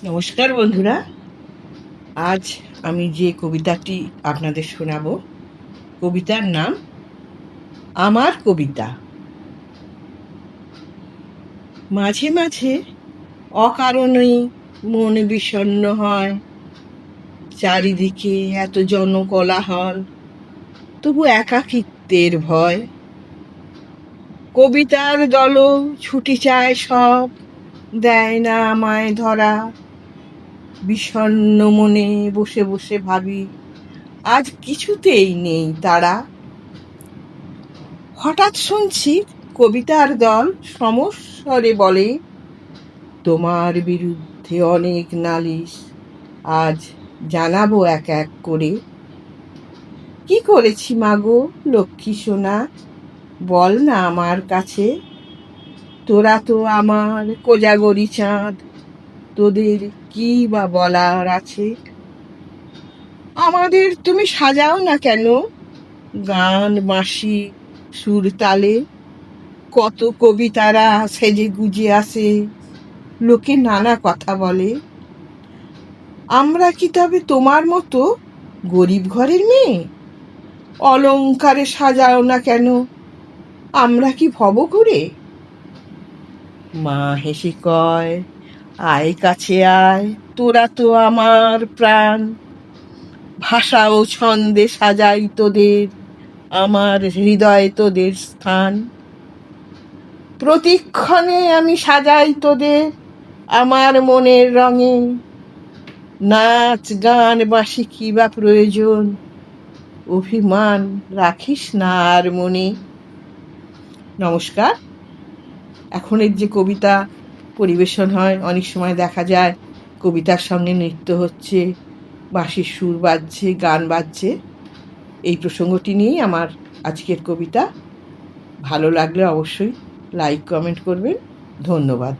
নমস্কার বন্ধুরা। আজ আমি যে কবিতাটি আপনাদের শোনাব, কবিতার নাম আমার কবিতা। মাঝে মাঝে অকারণেই মন বিষণ্ণ হয়, চারিদিকে এত জনকোলাহল, তবু একাকিত্বের ভয়। কবিতার দল ছুটি চায় সব, দেয় না আমায় ধরা। বিষণ্ণ মনে বসে বসে ভাবি, আজ কিছুতেই নেই তারা। হঠাৎ শুনছি কবিতার দল সমস্বরে বলে, তোমার বিরুদ্ধে অনেক নালিশ আজ জানাবো এক এক করে। কি করেছি মাগো লক্ষ্মী সোনা, বল না আমার কাছে। তোরা তো আমার কোজাগরি চাঁদ, তোদের কি বা বলার আছে। আমাদের তুমি সাজাও না কেন গান বাঁশি সুর তালে। কত কবিতারা সেজে গুজে আসে, লোকে নানা কথা বলে। আমরা কি তবে তোমার মতো গরিব ঘরের মেয়ে? অলংকারে সাজাও না কেন, আমরা কি ভবঘুরে? মা হেসে কয়, আয় কাছে আয়, তোরা তো আমার প্রাণ। ভাষা ও ছন্দে সাজাই তোদের, আমার হৃদয়ে তোদের স্থান। প্রতিক্ষণে আমি সাজাই তোদের আমার মনের রঙে। নাচ গান বাঁশি কি বা প্রয়োজন, অভিমান রাখিস না আর মনে। নমস্কার। এখনের যে কবিতা পরিবেশন হয়, অনেক সময় দেখা যায় কবিতার সঙ্গে নৃত্য হচ্ছে, বাঁশির সুর বাজছে, গান বাজছে। এই প্রসঙ্গটি নিয়েই আমার আজকের কবিতা। ভালো লাগলে অবশ্যই লাইক কমেন্ট করবেন। ধন্যবাদ।